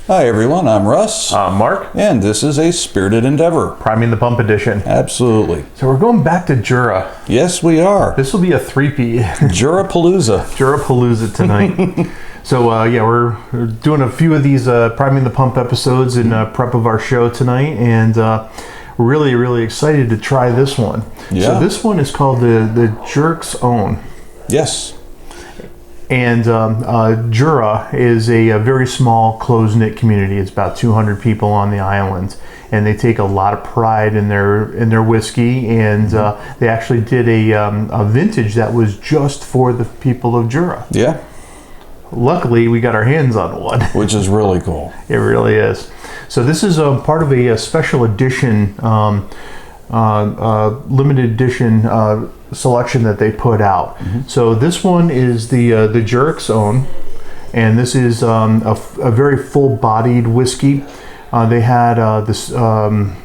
Hi everyone, I'm Russ. Mark. And this is a spirited endeavor. Priming the Pump edition. Absolutely. So we're going back to Jura. Yes, we are. This will be a three-peat. Jura-palooza. Jura-palooza tonight. So we're doing a few of these Priming the Pump episodes in prep of our show tonight, and really, really excited to try this one. Yeah. So this one is called the Jerk's Own. Yes. And Jura is a very small, close-knit community. It's about 200 people on the island, and they take a lot of pride in their whiskey. And they actually did a vintage that was just for the people of Jura. Yeah. Luckily, we got our hands on one, which is really cool. It really is. So this is part of a special edition, limited edition. Selection that they put out. So this one is the Jerk's Own, and this is a very full-bodied whiskey. They had this. Hang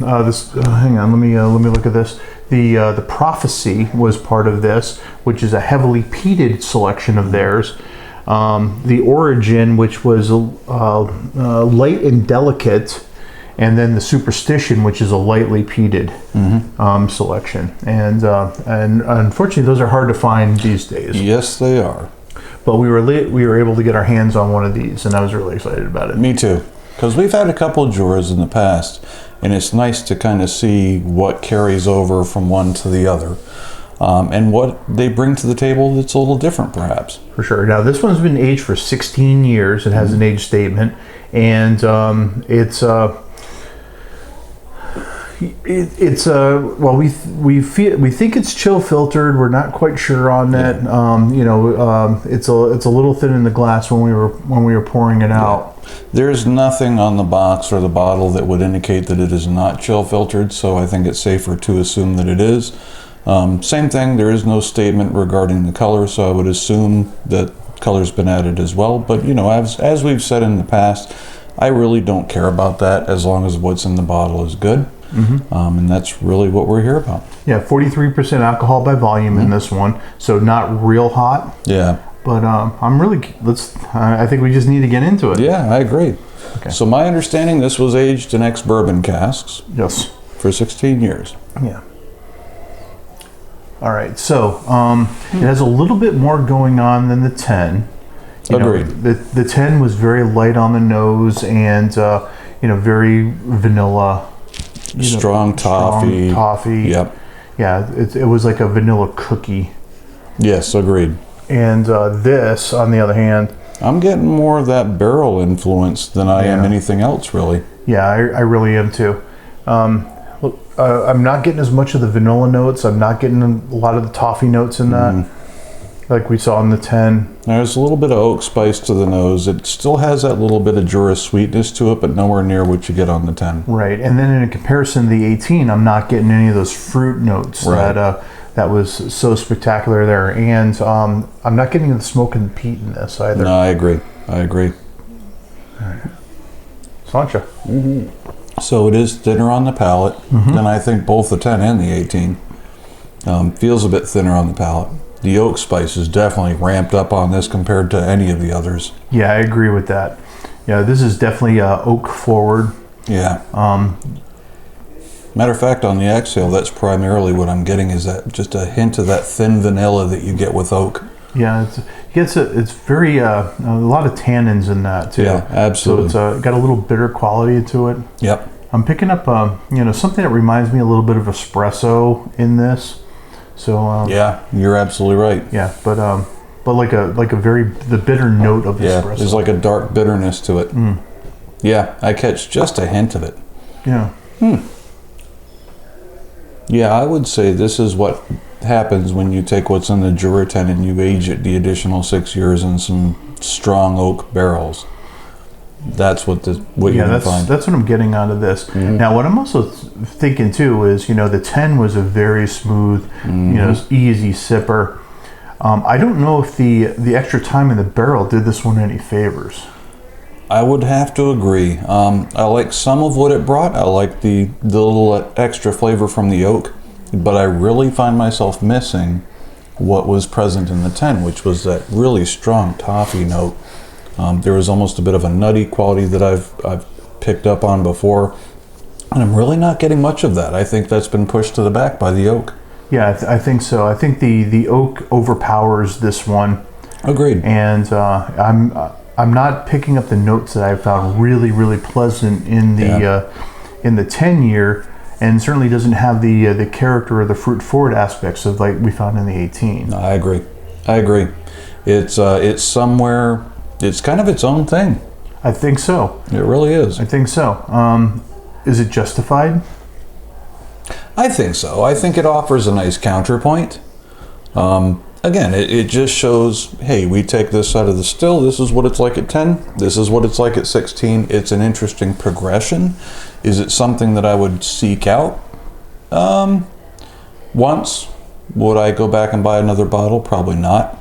on, let me look at this. The Prophecy was part of this, which is a heavily peated selection of theirs. The Origin, which was light and delicate. And then the Superstition, which is a lightly peated selection, and unfortunately, those are hard to find these days. Yes, they are. But we were able to get our hands on one of these, and I was really excited about it. Me too, because we've had a couple of Juras in the past, and it's nice to kind of see what carries over from one to the other, and what they bring to the table that's a little different, perhaps. For sure. Now, this one's been aged for 16 years. It has an age statement, and it's. We think it's chill filtered. We're not quite sure on that. It's a little thin in the glass when we were pouring it out. There's nothing on the box or the bottle that would indicate that it is not chill filtered, so I think it's safer to assume that it is. Same thing, there is no statement regarding the color, so I would assume that color's been added as well. But as we've said in the past, I really don't care about that as long as what's in the bottle is good. And that's really what we're here about. Yeah, 43% alcohol by volume in this one, so not real hot. Yeah. But I think we just need to get into it. Yeah, I agree. Okay. So my understanding, this was aged in ex-bourbon casks. Yes. For 16 years. Yeah. All right, so it has a little bit more going on than the 10. Agreed. The 10 was very light on the nose and very vanilla. Strong toffee. Yep. Yeah, it was like a vanilla cookie. Yes, agreed. And this, on the other hand, I'm getting more of that barrel influence than I am anything else, really. Yeah, I really am too. I'm not getting as much of the vanilla notes. I'm not getting a lot of the toffee notes in that, like we saw in the 10. There's a little bit of oak spice to the nose. It still has that little bit of Jura sweetness to it, but nowhere near what you get on the 10. Right, and then in comparison to the 18, I'm not getting any of those fruit notes that was so spectacular there. And I'm not getting the smoke and peat in this either. No, I agree. All right. Sancha. So it is thinner on the palate than I think both the 10 and the 18. Feels a bit thinner on the palate. The oak spice is definitely ramped up on this compared to any of the others. Yeah, I agree with that. Yeah, this is definitely oak forward. Yeah. Matter of fact, on the exhale, that's primarily what I'm getting, is that just a hint of that thin vanilla that you get with oak. Yeah, it's very a lot of tannins in that too. Yeah, absolutely. So it's got a little bitter quality to it. Yep. I'm picking up something that reminds me a little bit of espresso in this. So yeah, you're absolutely right. Yeah, but like the bitter note of espresso. There's like a dark bitterness to it. Yeah, I catch just a hint of it. Yeah. Yeah, I would say this is what happens when you take what's in the Jura 10 and you age it the additional 6 years in some strong oak barrels. That's what you're gonna find. That's what I'm getting out of this. Now, what I'm also thinking too is, the 10 was a very smooth, easy sipper. I don't know if the extra time in the barrel did this one any favors. I would have to agree. I like some of what it brought. I like the little extra flavor from the oak, but I really find myself missing what was present in the 10, which was that really strong toffee note. There was almost a bit of a nutty quality that I've picked up on before, and I'm really not getting much of that. I think that's been pushed to the back by the oak. Yeah, I think so. I think the oak overpowers this one. Agreed. And I'm not picking up the notes that I found really pleasant in the 10-year, and certainly doesn't have the character or the fruit forward aspects of like we found in the 18. I agree. It's somewhere. It's kind of its own thing. I think so. It really is. I think so. Is it justified? I think so. I think it offers a nice counterpoint. Again, it just shows, hey, we take this out of the still. This is what it's like at 10. This is what it's like at 16. It's an interesting progression. Is it something that I would seek out? Once. Would I go back and buy another bottle? Probably not.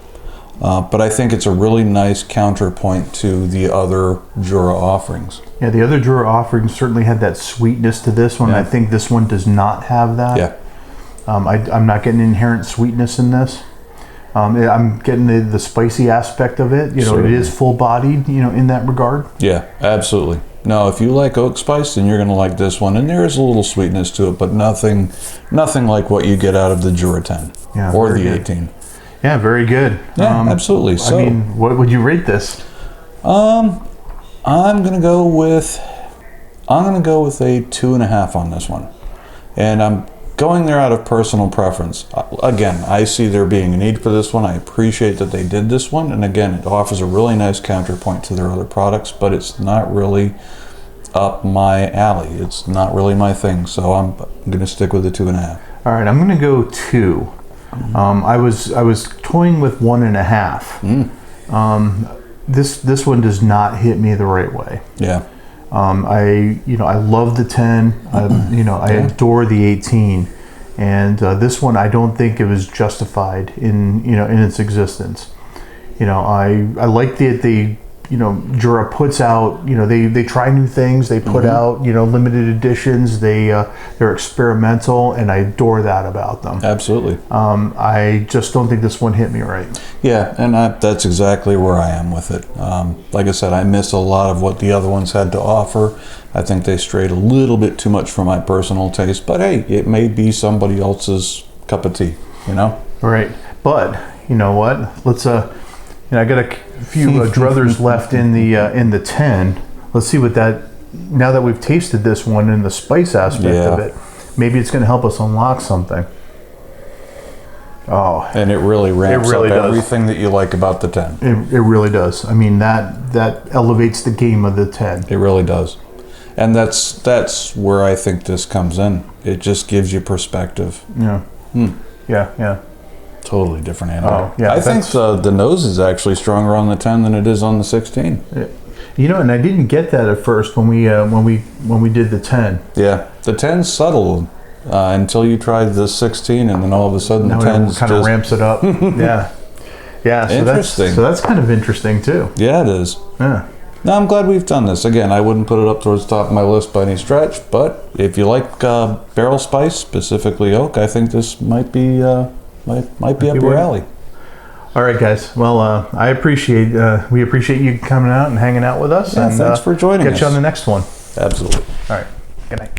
But I think it's a really nice counterpoint to the other Jura offerings. Yeah, the other Jura offerings certainly had that sweetness to this one. Yeah. I think this one does not have that. Yeah. I'm not getting inherent sweetness in this. I'm getting the spicy aspect of it. Certainly. It is full-bodied, in that regard. Yeah, absolutely. No, if you like oak spice, then you're going to like this one. And there is a little sweetness to it, but nothing like what you get out of the Jura 10 or the good. 18. Yeah, very good. Yeah, absolutely. So, I mean, what would you rate this? I'm gonna go with a 2.5 on this one, and I'm going there out of personal preference. Again, I see there being a need for this one. I appreciate that they did this one, and again, it offers a really nice counterpoint to their other products, but it's not really up my alley. It's not really my thing, so I'm gonna stick with the 2.5. All right, I'm gonna go 2. I was toying with 1.5. This one does not hit me the right way. Yeah. I love the 10. I adore the 18, and this one I don't think it was justified in its existence. I like that the Jura puts out, they try new things. They put out, limited editions. They're experimental, and I adore that about them. Absolutely. I just don't think this one hit me right. Yeah, and that's exactly where I am with it. Like I said, I miss a lot of what the other ones had to offer. I think they strayed a little bit too much from my personal taste, but hey, it may be somebody else's cup of tea, Right. But you know what? Let's I got a few druthers left in the 10. Let's see what that. Now that we've tasted this one and the spice aspect of it, maybe it's going to help us unlock something. Oh, and it really ramps really up does. everything that you like about the 10. It really does. I mean, that elevates the game of the 10. It really does, and that's where I think this comes in. It just gives you perspective. Yeah. Yeah. Totally different animal. Oh, yeah, I think the nose is actually stronger on the 10 than it is on the 16. And I didn't get that at first when we did the 10. Yeah, the 10's subtle until you tried the 16, and then all of a sudden the 10's kind of ramps it up. Yeah. So interesting. That's kind of interesting too. Yeah, it is. Yeah. Now, I'm glad we've done this. Again, I wouldn't put it up towards the top of my list by any stretch, but if you like barrel spice, specifically oak, I think this might be up your alley. All right, guys. Well, we appreciate you coming out and hanging out with us. Yeah, and thanks for joining us. Catch you on the next one. Absolutely. All right. Good night.